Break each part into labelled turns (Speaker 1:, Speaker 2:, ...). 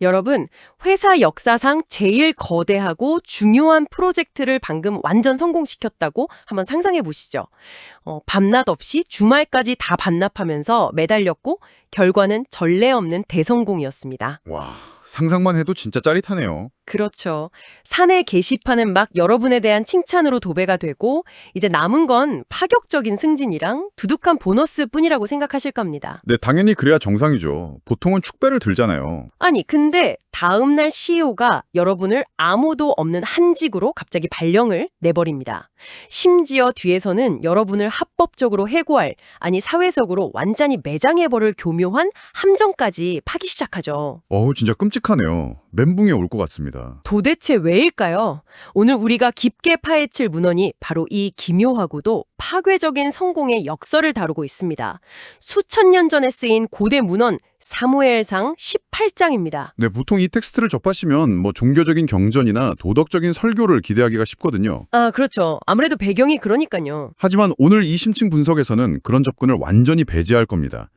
Speaker 1: 여러분, 회사 역사상 제일 거대하고 중요한 프로젝트를 방금 완전 성공시켰다고 한번 상상해 보시죠. 밤낮 없이 주말까지 다 반납하면서 매달렸고 결과는 전례 없는 대성공이었습니다.
Speaker 2: 와, 상상만 해도 진짜 짜릿하네요.
Speaker 1: 그렇죠. 사내 게시판은 막 여러분에 대한 칭찬으로 도배가 되고 이제 남은 건 파격적인 승진이랑 두둑한 보너스뿐이라고 생각하실 겁니다.
Speaker 2: 네, 당연히 그래야 정상이죠. 보통은 축배를 들잖아요.
Speaker 1: 아니, 근데 다음날 CEO가 여러분을 아무도 없는 한직으로 갑자기 발령을 내버립니다. 심지어 뒤에서는 여러분을 합법적으로 해고할, 아니 사회적으로 완전히 매장해버릴 교묘한 함정까지 파기 시작하죠.
Speaker 2: 진짜 끔찍하네요. 멘붕이 올 것 같습니다.
Speaker 1: 도대체 왜일까요? 오늘 우리가 깊게 파헤칠 문헌이 바로 이 기묘하고도 파괴적인 성공의 역설을 다루고 있습니다. 수천 년 전에 쓰인 고대 문헌 사무엘상 18장입니다.
Speaker 2: 네, 보통 이 텍스트를 접하시면 종교적인 경전이나 도덕적인 설교를 기대하기가 쉽거든요.
Speaker 1: 아, 그렇죠. 아무래도 배경이 그러니까요.
Speaker 2: 하지만 오늘 이 심층 분석에서는 그런 접근을 완전히 배제할 겁니다.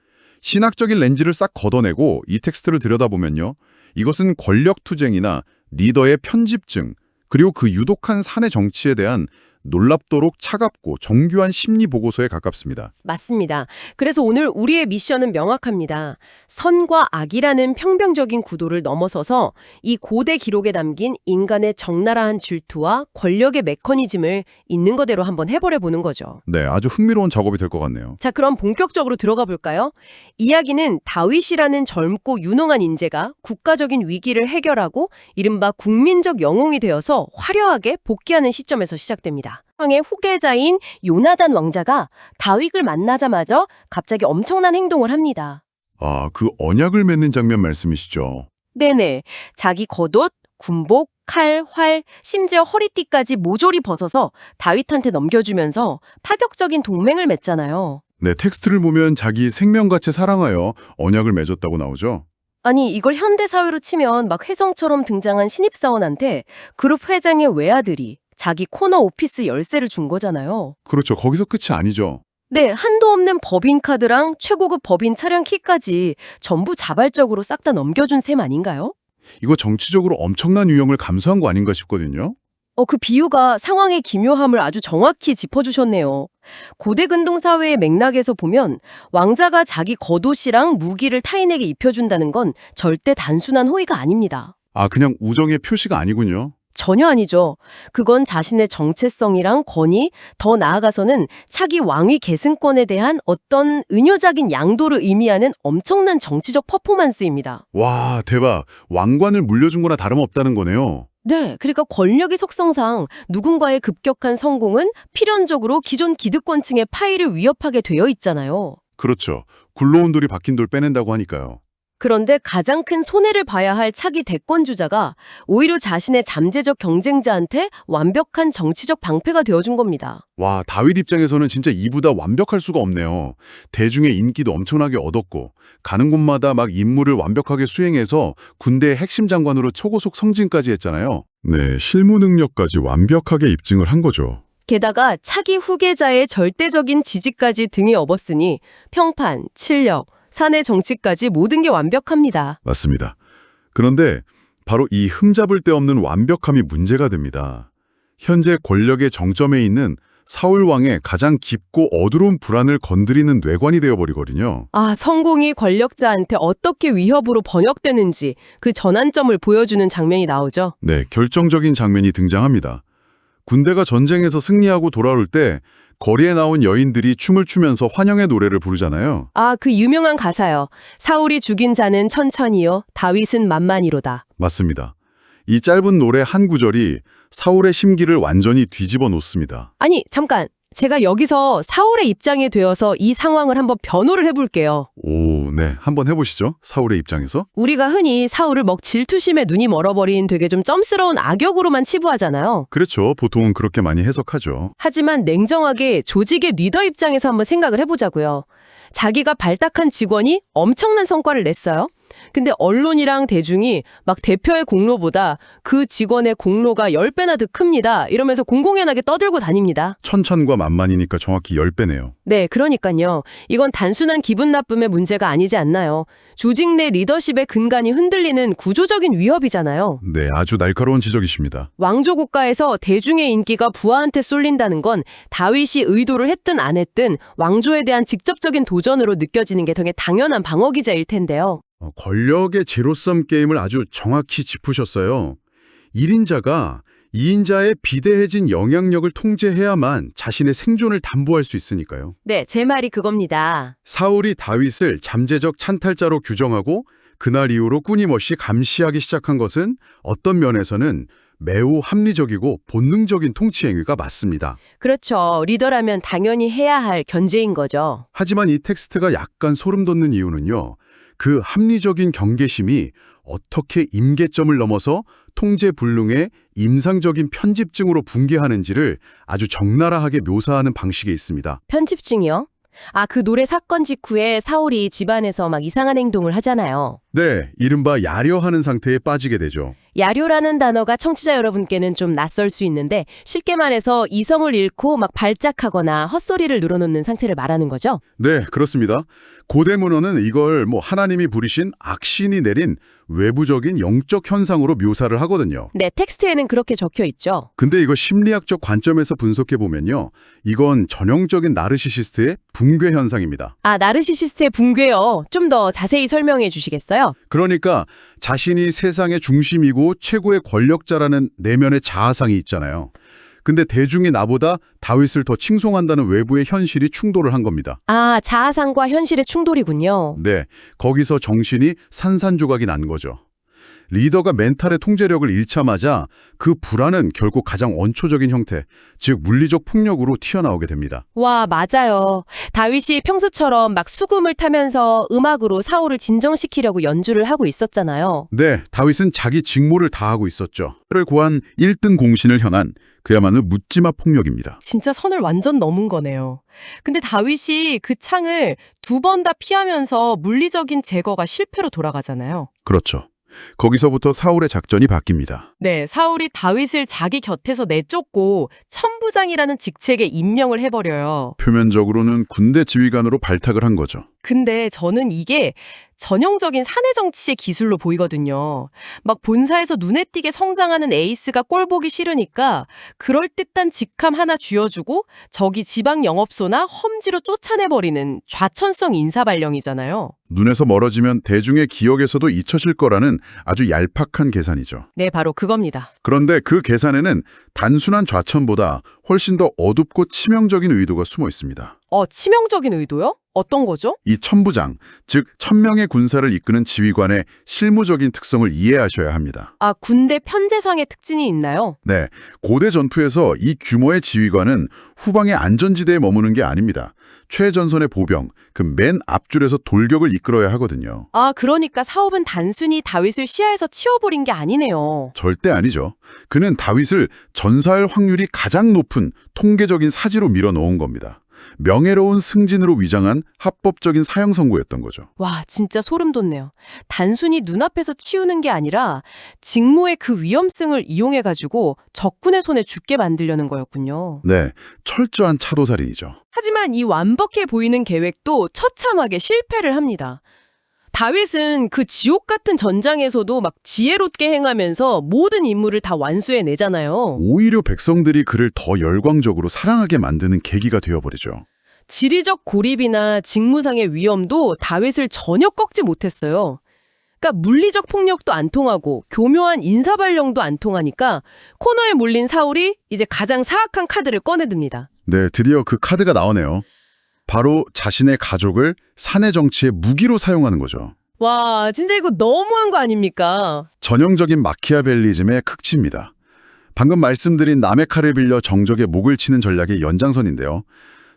Speaker 2: 신학적인 렌즈를 싹 걷어내고 이 텍스트를 들여다보면요. 이것은 권력투쟁이나 리더의 편집증, 그리고 그 유독한 사내 정치에 대한 놀랍도록 차갑고 정교한 심리 보고서에 가깝습니다.
Speaker 1: 맞습니다. 그래서 오늘 우리의 미션은 명확합니다. 선과 악이라는 평병적인 구도를 넘어서서 이 고대 기록에 담긴 인간의 적나라한 질투와 권력의 메커니즘을 있는 그대로 한번 해버려 보는 거죠.
Speaker 2: 네, 아주 흥미로운 작업이 될 것 같네요.
Speaker 1: 자, 그럼 본격적으로 들어가 볼까요? 이야기는 다윗이라는 젊고 유능한 인재가 국가적인 위기를 해결하고 이른바 국민적 영웅이 되어서 화려하게 복귀하는 시점에서 시작됩니다. 왕의 후계자인 요나단 왕자가 다윗을 만나자마자 갑자기 엄청난 행동을 합니다.
Speaker 2: 아, 그 언약을 맺는 장면 말씀이시죠?
Speaker 1: 네네. 자기 겉옷, 군복, 칼, 활, 심지어 허리띠까지 모조리 벗어서 다윗한테 넘겨주면서 파격적인 동맹을 맺잖아요.
Speaker 2: 네, 텍스트를 보면 자기 생명같이 사랑하여 언약을 맺었다고 나오죠?
Speaker 1: 아니, 이걸 현대사회로 치면 막 혜성처럼 등장한 신입사원한테 그룹 회장의 외아들이 자기 코너 오피스 열쇠를 준 거잖아요.
Speaker 2: 그렇죠. 거기서 끝이 아니죠.
Speaker 1: 네, 한도 없는 법인카드랑 최고급 법인 차량 키까지 전부 자발적으로 싹 다 넘겨준 셈 아닌가요?
Speaker 2: 이거 정치적으로 엄청난 위험을 감수한 거 아닌가 싶거든요.
Speaker 1: 그 비유가 상황의 기묘함을 아주 정확히 짚어주셨네요. 고대 근동 사회의 맥락에서 보면 왕자가 자기 겉옷이랑 무기를 타인에게 입혀준다는 건 절대 단순한 호의가 아닙니다.
Speaker 2: 아, 그냥 우정의 표시가 아니군요.
Speaker 1: 전혀 아니죠. 그건 자신의 정체성이랑 권위, 더 나아가서는 차기 왕위 계승권에 대한 어떤 은유적인 양도를 의미하는 엄청난 정치적 퍼포먼스입니다.
Speaker 2: 와, 대박. 왕관을 물려준 거나 다름없다는 거네요.
Speaker 1: 네, 그러니까 권력의 속성상 누군가의 급격한 성공은 필연적으로 기존 기득권층의 파이를 위협하게 되어 있잖아요.
Speaker 2: 그렇죠. 굴러온 돌이 박힌 돌 빼낸다고 하니까요.
Speaker 1: 그런데 가장 큰 손해를 봐야 할 차기 대권주자가 오히려 자신의 잠재적 경쟁자한테 완벽한 정치적 방패가 되어준 겁니다.
Speaker 2: 와, 다윗 입장에서는 진짜 이보다 완벽할 수가 없네요. 대중의 인기도 엄청나게 얻었고 가는 곳마다 막 임무를 완벽하게 수행해서 군대의 핵심 장관으로 초고속 승진까지 했잖아요. 네, 실무 능력까지 완벽하게 입증을 한 거죠.
Speaker 1: 게다가 차기 후계자의 절대적인 지지까지 등에 업었으니 평판, 칠력, 사내 정치까지 모든 게 완벽합니다.
Speaker 2: 맞습니다. 그런데 바로 이 흠잡을 데 없는 완벽함이 문제가 됩니다. 현재 권력의 정점에 있는 사울 왕의 가장 깊고 어두운 불안을 건드리는 뇌관이 되어버리거든요.
Speaker 1: 아, 성공이 권력자한테 어떻게 위협으로 번역되는지 그 전환점을 보여주는 장면이 나오죠.
Speaker 2: 네, 결정적인 장면이 등장합니다. 군대가 전쟁에서 승리하고 돌아올 때 거리에 나온 여인들이 춤을 추면서 환영의 노래를 부르잖아요.
Speaker 1: 아, 그 유명한 가사요. 사울이 죽인 자는 천천히요, 다윗은 만만히로다.
Speaker 2: 맞습니다. 이 짧은 노래 한 구절이 사울의 심기를 완전히 뒤집어 놓습니다.
Speaker 1: 아니, 잠깐. 제가 여기서 사울의 입장에 되어서 이 상황을 한번 변호를 해볼게요.
Speaker 2: 오, 네. 한번 해보시죠. 사울의 입장에서.
Speaker 1: 우리가 흔히 사울을 질투심에 눈이 멀어버린 되게 좀 쫌스러운 악역으로만 치부하잖아요.
Speaker 2: 그렇죠. 보통은 그렇게 많이 해석하죠.
Speaker 1: 하지만 냉정하게 조직의 리더 입장에서 한번 생각을 해보자고요. 자기가 발탁한 직원이 엄청난 성과를 냈어요. 근데 언론이랑 대중이 막 대표의 공로보다 그 직원의 공로가 10배나 더 큽니다. 이러면서 공공연하게 떠들고 다닙니다.
Speaker 2: 천천과 만만이니까 정확히 10배네요.
Speaker 1: 네, 그러니까요. 이건 단순한 기분 나쁨의 문제가 아니지 않나요? 조직 내 리더십의 근간이 흔들리는 구조적인 위협이잖아요.
Speaker 2: 네, 아주 날카로운 지적이십니다.
Speaker 1: 왕조 국가에서 대중의 인기가 부하한테 쏠린다는 건 다윗이 의도를 했든 안 했든 왕조에 대한 직접적인 도전으로 느껴지는 게 되게 당연한 방어 기제일 텐데요.
Speaker 2: 권력의 제로섬 게임을 아주 정확히 짚으셨어요. 1인자가 2인자의 비대해진 영향력을 통제해야만 자신의 생존을 담보할 수 있으니까요.
Speaker 1: 네, 제 말이 그겁니다.
Speaker 2: 사울이 다윗을 잠재적 찬탈자로 규정하고 그날 이후로 끊임없이 감시하기 시작한 것은 어떤 면에서는 매우 합리적이고 본능적인 통치 행위가 맞습니다.
Speaker 1: 그렇죠. 리더라면 당연히 해야 할 견제인 거죠.
Speaker 2: 하지만 이 텍스트가 약간 소름 돋는 이유는요. 그 합리적인 경계심이 어떻게 임계점을 넘어서 통제불능의 임상적인 편집증으로 붕괴하는지를 아주 적나라하게 묘사하는 방식에 있습니다.
Speaker 1: 편집증이요? 아, 그 노래 사건 직후에 사울이 집안에서 막 이상한 행동을 하잖아요.
Speaker 2: 네, 이른바 야려하는 상태에 빠지게 되죠.
Speaker 1: 야료라는 단어가 청취자 여러분께는 좀 낯설 수 있는데 쉽게 말해서 이성을 잃고 막 발작하거나 헛소리를 늘어놓는 상태를 말하는 거죠.
Speaker 2: 네, 그렇습니다. 고대 문헌은 이걸 하나님이 부리신 악신이 내린 외부적인 영적 현상으로 묘사를 하거든요.
Speaker 1: 네, 텍스트에는 그렇게 적혀 있죠.
Speaker 2: 근데 이거 심리학적 관점에서 분석해 보면요. 이건 전형적인 나르시시스트의 붕괴 현상입니다.
Speaker 1: 아, 나르시시스트의 붕괴요. 좀 더 자세히 설명해 주시겠어요?
Speaker 2: 그러니까 자신이 세상의 중심이고 최고의 권력자라는 내면의 자아상이 있잖아요. 근데 대중이 나보다 다윗을 더 칭송한다는 외부의 현실이 충돌을 한 겁니다.
Speaker 1: 아, 자아상과 현실의 충돌이군요.
Speaker 2: 네, 거기서 정신이 산산조각이 난 거죠. 리더가 멘탈의 통제력을 잃자마자 그 불안은 결국 가장 원초적인 형태, 즉 물리적 폭력으로 튀어나오게 됩니다.
Speaker 1: 와, 맞아요. 다윗이 평소처럼 막 수금을 타면서 음악으로 사울을 진정시키려고 연주를 하고 있었잖아요.
Speaker 2: 네, 다윗은 자기 직무를 다하고 있었죠. 를 고한 1등 공신을 향한 그야말로 묻지마 폭력입니다.
Speaker 3: 진짜 선을 완전 넘은 거네요. 근데 다윗이 그 창을 2번 다 피하면서 물리적인 제거가 실패로 돌아가잖아요.
Speaker 2: 그렇죠. 거기서부터 사울의 작전이 바뀝니다.
Speaker 3: 네, 사울이 다윗을 자기 곁에서 내쫓고 천부장이라는 직책에 임명을 해버려요.
Speaker 2: 표면적으로는 군대 지휘관으로 발탁을 한 거죠.
Speaker 3: 근데 저는 이게 전형적인 사내 정치의 기술로 보이거든요. 막 본사에서 눈에 띄게 성장하는 에이스가 꼴 보기 싫으니까 그럴듯한 직함 하나 쥐어주고 저기 지방 영업소나 험지로 쫓아내버리는 좌천성 인사발령이잖아요.
Speaker 2: 눈에서 멀어지면 대중의 기억에서도 잊혀질 거라는 아주 얄팍한 계산이죠.
Speaker 3: 네, 바로 그겁니다.
Speaker 2: 그런데 그 계산에는 단순한 좌천보다 훨씬 더 어둡고 치명적인 의도가 숨어 있습니다.
Speaker 3: 치명적인 의도요? 어떤 거죠?
Speaker 2: 이 천부장, 즉 1000명의 군사를 이끄는 지휘관의 실무적인 특성을 이해하셔야 합니다.
Speaker 3: 아, 군대 편제상의 특징이 있나요?
Speaker 2: 네, 고대 전투에서 이 규모의 지휘관은 후방의 안전지대에 머무는 게 아닙니다. 최전선의 보병, 그 맨 앞줄에서 돌격을 이끌어야 하거든요.
Speaker 3: 아, 그러니까 사울은 단순히 다윗을 시야에서 치워버린 게 아니네요.
Speaker 2: 절대 아니죠. 그는 다윗을 전사할 확률이 가장 높은 통계적인 사지로 밀어넣은 겁니다. 명예로운 승진으로 위장한 합법적인 사형 선고였던 거죠.
Speaker 3: 와, 진짜 소름 돋네요. 단순히 눈앞에서 치우는 게 아니라 직무의 그 위험성을 이용해가지고 적군의 손에 죽게 만들려는 거였군요.
Speaker 2: 네, 철저한 차도살인이죠.
Speaker 1: 하지만 이 완벽해 보이는 계획도 처참하게 실패를 합니다. 다윗은 그 지옥 같은 전장에서도 막 지혜롭게 행하면서 모든 임무를 다 완수해내잖아요.
Speaker 2: 오히려 백성들이 그를 더 열광적으로 사랑하게 만드는 계기가 되어버리죠.
Speaker 1: 지리적 고립이나 직무상의 위험도 다윗을 전혀 꺾지 못했어요. 그러니까 물리적 폭력도 안 통하고 교묘한 인사발령도 안 통하니까 코너에 몰린 사울이 이제 가장 사악한 카드를 꺼내듭니다.
Speaker 2: 네, 드디어 그 카드가 나오네요. 바로 자신의 가족을 사내 정치의 무기로 사용하는 거죠.
Speaker 1: 와, 진짜 이거 너무한 거 아닙니까?
Speaker 2: 전형적인 마키아벨리즘의 극치입니다. 방금 말씀드린 남의 칼을 빌려 정적의 목을 치는 전략의 연장선인데요.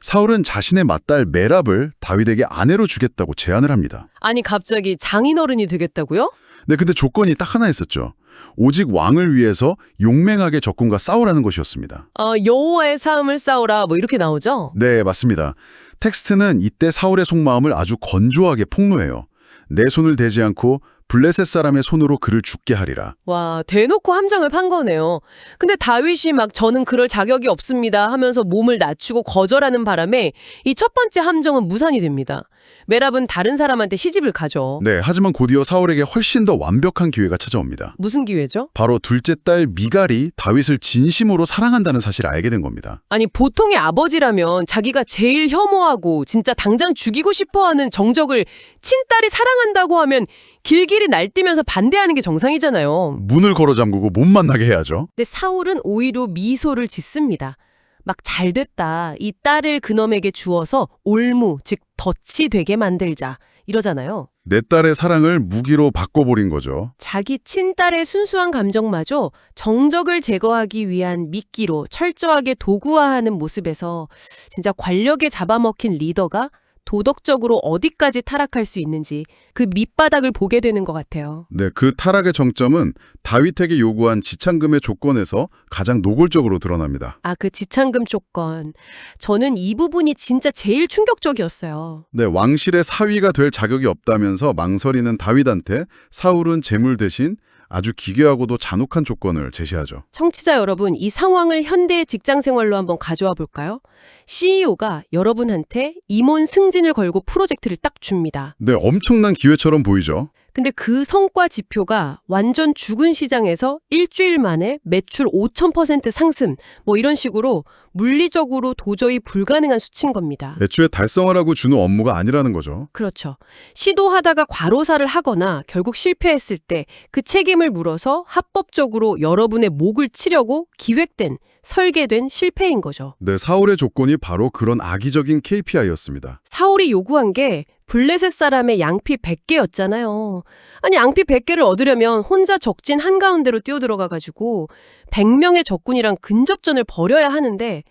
Speaker 2: 사울은 자신의 맏딸 메랍을 다윗에게 아내로 주겠다고 제안을 합니다.
Speaker 1: 아니, 갑자기 장인어른이 되겠다고요?
Speaker 2: 네, 근데 조건이 딱 하나 있었죠. 오직 왕을 위해서 용맹하게 적군과 싸우라는 것이었습니다.
Speaker 1: 여호와의 사음을 쌓으라 뭐 이렇게 나오죠?
Speaker 2: 네, 맞습니다. 텍스트는 이때 사울의 속마음을 아주 건조하게 폭로해요. 내 손을 대지 않고 블레셋 사람의 손으로 그를 죽게 하리라.
Speaker 1: 와, 대놓고 함정을 판 거네요. 근데 다윗이 막 저는 그럴 자격이 없습니다 하면서 몸을 낮추고 거절하는 바람에 이 첫 번째 함정은 무산이 됩니다. 메랍은 다른 사람한테 시집을 가죠.
Speaker 2: 네, 하지만 곧이어 사울에게 훨씬 더 완벽한 기회가 찾아옵니다.
Speaker 1: 무슨 기회죠?
Speaker 2: 바로 둘째 딸 미갈이 다윗을 진심으로 사랑한다는 사실을 알게 된 겁니다.
Speaker 1: 아니, 보통의 아버지라면 자기가 제일 혐오하고 진짜 당장 죽이고 싶어하는 정적을 친딸이 사랑한다고 하면 길길이 날뛰면서 반대하는 게 정상이잖아요.
Speaker 2: 문을 걸어 잠그고 못 만나게 해야죠.
Speaker 1: 근데 사울은 오히려 미소를 짓습니다. 막 잘됐다. 이 딸을 그놈에게 주어서 올무, 즉 덫이 되게 만들자. 이러잖아요.
Speaker 2: 내 딸의 사랑을 무기로 바꿔버린 거죠.
Speaker 1: 자기 친딸의 순수한 감정마저 정적을 제거하기 위한 미끼로 철저하게 도구화하는 모습에서 진짜 권력에 잡아먹힌 리더가 도덕적으로 어디까지 타락할 수 있는지 그 밑바닥을 보게 되는 것 같아요.
Speaker 2: 네, 그 타락의 정점은 다윗에게 요구한 지참금의 조건에서 가장 노골적으로 드러납니다.
Speaker 1: 아, 그 지참금 조건. 저는 이 부분이 진짜 제일 충격적이었어요.
Speaker 2: 네, 왕실의 사위가 될 자격이 없다면서 망설이는 다윗한테 사울은 재물 대신 아주 기괴하고도 잔혹한 조건을 제시하죠.
Speaker 1: 청취자 여러분, 이 상황을 현대의 직장 생활로 한번 가져와 볼까요? CEO가 여러분한테 임원 승진을 걸고 프로젝트를 딱 줍니다.
Speaker 2: 네, 엄청난 기회처럼 보이죠.
Speaker 1: 근데 그 성과 지표가 완전 죽은 시장에서 일주일 만에 매출 5000% 상승, 뭐 이런 식으로 물리적으로 도저히 불가능한 수치인 겁니다.
Speaker 2: 애초에 달성하라고 주는 업무가 아니라는 거죠.
Speaker 1: 그렇죠. 시도하다가 과로사를 하거나 결국 실패했을 때 그 책임을 물어서 합법적으로 여러분의 목을 치려고 기획된, 설계된 실패인 거죠.
Speaker 2: 네, 사울의 조건이 바로 그런 악의적인 KPI였습니다.
Speaker 1: 사울이 요구한 게 블레셋 사람의 양피 100개였잖아요. 아니, 양피 100개를 얻으려면 혼자 적진 한가운데로 뛰어들어가가지고 100명의 적군이랑 근접전을 벌여야 하는데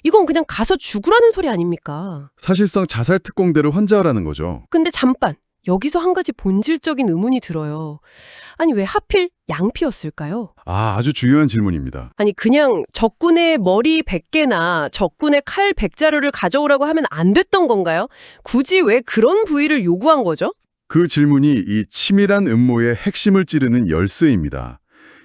Speaker 1: 이건 그냥 가서 죽으라는 소리 아닙니까?
Speaker 2: 사실상 자살 특공대를 환자하라는 거죠.
Speaker 1: 근데 잠깐, 여기서 한 가지 본질적인 의문이 들어요. 아니, 왜 하필 양피였을까요?
Speaker 2: 아주 중요한 질문입니다.
Speaker 1: 아니, 그냥 적군의 머리 100개나 적군의 칼 100자루를 가져오라고 하면 안 됐던 건가요? 굳이 왜 그런 부위를 요구한 거죠?
Speaker 2: 그 질문이 이 치밀한 음모의 핵심을 찌르는 열쇠입니다.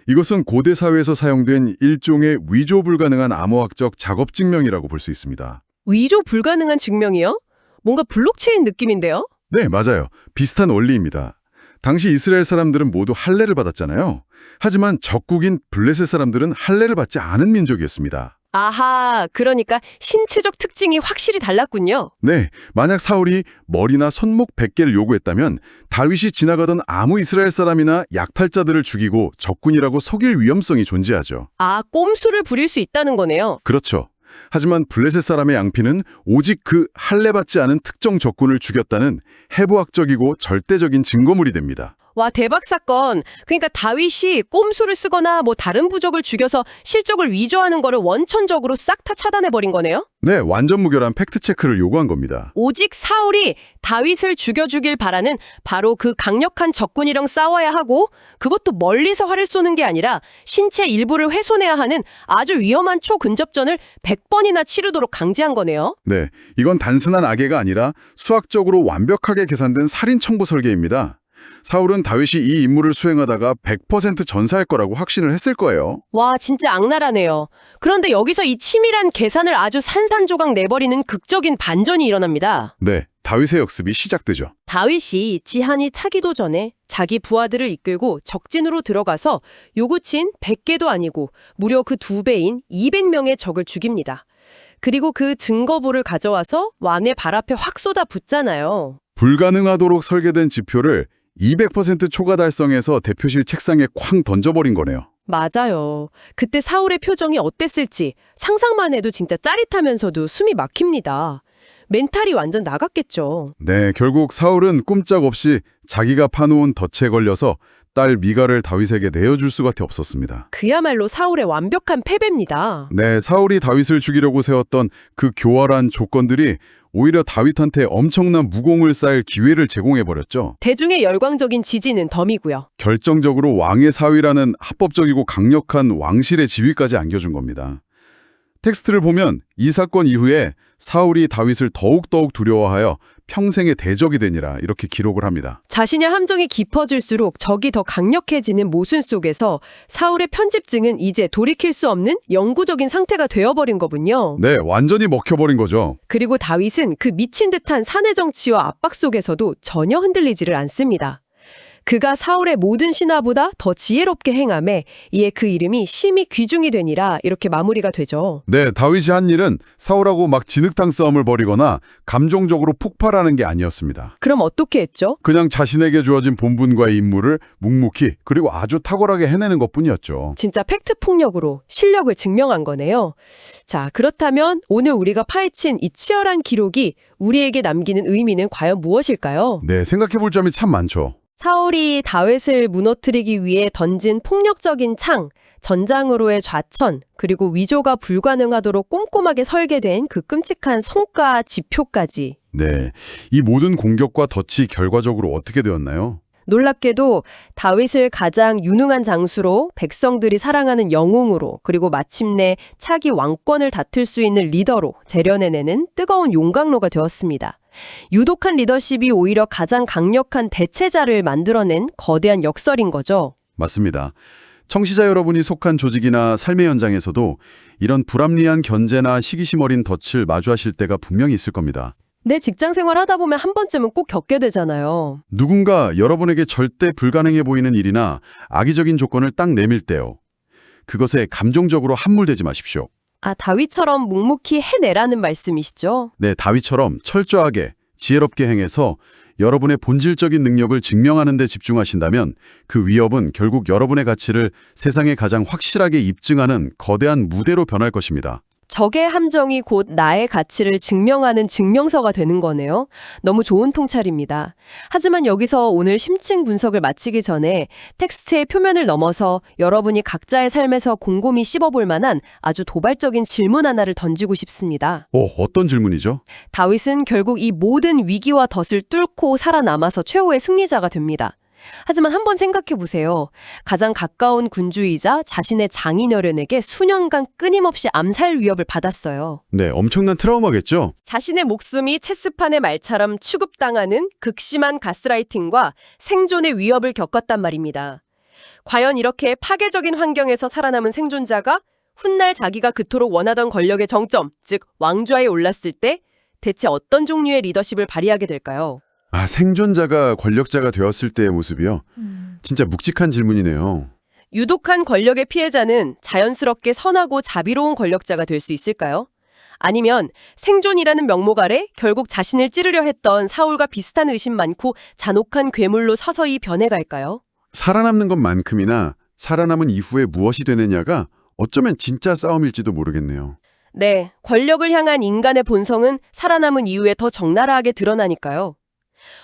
Speaker 2: 이것은 고대 사회에서 사용된 일종의 위조 불가능한 암호학적 작업 증명이라고 볼 수 있습니다.
Speaker 1: 위조 불가능한 증명이요? 뭔가 블록체인 느낌인데요?
Speaker 2: 네, 맞아요. 비슷한 원리입니다. 당시 이스라엘 사람들은 모두 할례를 받았잖아요. 하지만 적국인 블레셋 사람들은 할례를 받지 않은 민족이었습니다.
Speaker 1: 아하, 그러니까 신체적 특징이 확실히 달랐군요.
Speaker 2: 네, 만약 사울이 머리나 손목 100개를 요구했다면 다윗이 지나가던 아무 이스라엘 사람이나 약탈자들을 죽이고 적군이라고 속일 위험성이 존재하죠.
Speaker 1: 아, 꼼수를 부릴 수 있다는 거네요.
Speaker 2: 그렇죠. 하지만 블레셋 사람의 양피는 오직 그 할례받지 않은 특정 적군을 죽였다는 해부학적이고 절대적인 증거물이 됩니다.
Speaker 1: 와, 대박 사건. 그러니까 다윗이 꼼수를 쓰거나 뭐 다른 부족을 죽여서 실적을 위조하는 거를 원천적으로 싹 다 차단해버린 거네요?
Speaker 2: 네, 완전 무결한 팩트체크를 요구한 겁니다.
Speaker 1: 오직 사울이 다윗을 죽여주길 바라는 바로 그 강력한 적군이랑 싸워야 하고 그것도 멀리서 활을 쏘는 게 아니라 신체 일부를 훼손해야 하는 아주 위험한 초근접전을 100번이나 치르도록 강제한 거네요.
Speaker 2: 네, 이건 단순한 악의가 아니라 수학적으로 완벽하게 계산된 살인 청부 설계입니다. 사울은 다윗이 이 임무를 수행하다가 100% 전사할 거라고 확신을 했을 거예요.
Speaker 1: 와, 진짜 악랄하네요. 그런데 여기서 이 치밀한 계산을 아주 산산조각 내버리는 극적인 반전이 일어납니다.
Speaker 2: 네, 다윗의 역습이 시작되죠.
Speaker 1: 다윗이 지한이 차기도 전에 자기 부하들을 이끌고 적진으로 들어가서 요구친 100개도 아니고 무려 그 2배인 200명의 적을 죽입니다. 그리고 그 증거부를 가져와서 왕의 발 앞에 확 쏟아 붓잖아요.
Speaker 2: 불가능하도록 설계된 지표를 200% 초과 달성해서 대표실 책상에 쾅 던져버린 거네요.
Speaker 1: 맞아요. 그때 사울의 표정이 어땠을지 상상만 해도 진짜 짜릿하면서도 숨이 막힙니다. 멘탈이 완전 나갔겠죠.
Speaker 2: 네, 결국 사울은 꼼짝없이 자기가 파놓은 덫에 걸려서 딸 미갈을 다윗에게 내어줄 수밖에 없었습니다.
Speaker 1: 그야말로 사울의 완벽한 패배입니다.
Speaker 2: 네, 사울이 다윗을 죽이려고 세웠던 그 교활한 조건들이 오히려 다윗한테 엄청난 무공을 쌓을 기회를 제공해버렸죠.
Speaker 1: 대중의 열광적인 지지는 덤이고요.
Speaker 2: 결정적으로 왕의 사위라는 합법적이고 강력한 왕실의 지위까지 안겨준 겁니다. 텍스트를 보면 이 사건 이후에 사울이 다윗을 더욱 두려워하여 평생의 대적이 되니라 이렇게 기록을 합니다.
Speaker 1: 자신의 함정이 깊어질수록 적이 더 강력해지는 모순 속에서 사울의 편집증은 이제 돌이킬 수 없는 영구적인 상태가 되어버린 거군요.
Speaker 2: 네, 완전히 먹혀버린 거죠.
Speaker 1: 그리고 다윗은 그 미친 듯한 사내 정치와 압박 속에서도 전혀 흔들리지를 않습니다. 그가 사울의 모든 신하보다 더 지혜롭게 행함에 이에 그 이름이 심히 귀중이 되니라 이렇게 마무리가 되죠.
Speaker 2: 네, 다윗이 한 일은 사울하고 막 진흙탕 싸움을 벌이거나 감정적으로 폭발하는 게 아니었습니다.
Speaker 1: 그럼 어떻게 했죠?
Speaker 2: 그냥 자신에게 주어진 본분과의 임무를 묵묵히 그리고 아주 탁월하게 해내는 것뿐이었죠.
Speaker 1: 진짜 팩트 폭력으로 실력을 증명한 거네요. 자, 그렇다면 오늘 우리가 파헤친 이 치열한 기록이 우리에게 남기는 의미는 과연 무엇일까요?
Speaker 2: 네, 생각해볼 점이 참 많죠.
Speaker 1: 사울이 다윗을 무너뜨리기 위해 던진 폭력적인 창, 전장으로의 좌천, 그리고 위조가 불가능하도록 꼼꼼하게 설계된 그 끔찍한 성과 지표까지.
Speaker 2: 네, 이 모든 공격과 덫이 결과적으로 어떻게 되었나요?
Speaker 1: 놀랍게도 다윗을 가장 유능한 장수로, 백성들이 사랑하는 영웅으로, 그리고 마침내 차기 왕권을 다툴 수 있는 리더로 재련해내는 뜨거운 용광로가 되었습니다. 유독한 리더십이 오히려 가장 강력한 대체자를 만들어낸 거대한 역설인 거죠.
Speaker 2: 맞습니다. 청취자 여러분이 속한 조직이나 삶의 현장에서도 이런 불합리한 견제나 시기심 어린 덫을 마주하실 때가 분명히 있을 겁니다.
Speaker 1: 내 직장 생활 하다 보면 한 번쯤은 꼭 겪게 되잖아요.
Speaker 2: 누군가 여러분에게 절대 불가능해 보이는 일이나 악의적인 조건을 딱 내밀 때요. 그것에 감정적으로 함몰되지 마십시오.
Speaker 1: 아, 다윗처럼 묵묵히 해내라는 말씀이시죠?
Speaker 2: 네, 다윗처럼 철저하게 지혜롭게 행해서 여러분의 본질적인 능력을 증명하는 데 집중하신다면 그 위협은 결국 여러분의 가치를 세상에 가장 확실하게 입증하는 거대한 무대로 변할 것입니다.
Speaker 1: 적의 함정이 곧 나의 가치를 증명하는 증명서가 되는 거네요. 너무 좋은 통찰입니다. 하지만 여기서 오늘 심층 분석을 마치기 전에 텍스트의 표면을 넘어서 여러분이 각자의 삶에서 곰곰이 씹어볼 만한 아주 도발적인 질문 하나를 던지고 싶습니다.
Speaker 2: 어떤 질문이죠?
Speaker 1: 다윗은 결국 이 모든 위기와 덫을 뚫고 살아남아서 최후의 승리자가 됩니다. 하지만 한번 생각해 보세요. 가장 가까운 군주이자 자신의 장인어른에게 수년간 끊임없이 암살 위협을 받았어요.
Speaker 2: 네, 엄청난 트라우마겠죠?
Speaker 1: 자신의 목숨이 체스판의 말처럼 취급당하는 극심한 가스라이팅과 생존의 위협을 겪었단 말입니다. 과연 이렇게 파괴적인 환경에서 살아남은 생존자가 훗날 자기가 그토록 원하던 권력의 정점, 즉 왕좌에 올랐을 때 대체 어떤 종류의 리더십을 발휘하게 될까요?
Speaker 2: 생존자가 권력자가 되었을 때의 모습이요. 진짜 묵직한 질문이네요.
Speaker 1: 유독한 권력의 피해자는 자연스럽게 선하고 자비로운 권력자가 될 수 있을까요? 아니면 생존이라는 명목 아래 결국 자신을 찌르려 했던 사울과 비슷한 의심 많고 잔혹한 괴물로 서서히 변해갈까요?
Speaker 2: 살아남는 것만큼이나 살아남은 이후에 무엇이 되느냐가 어쩌면 진짜 싸움일지도 모르겠네요.
Speaker 1: 네, 권력을 향한 인간의 본성은 살아남은 이후에 더 적나라하게 드러나니까요.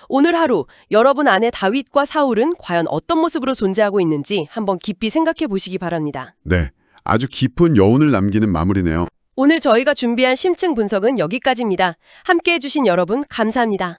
Speaker 1: 오늘 하루 여러분 안에 다윗과 사울은 과연 어떤 모습으로 존재하고 있는지 한번 깊이 생각해 보시기 바랍니다.
Speaker 2: 네, 아주 깊은 여운을 남기는 마무리네요.
Speaker 1: 오늘 저희가 준비한 심층 분석은 여기까지입니다. 함께해 주신 여러분 감사합니다.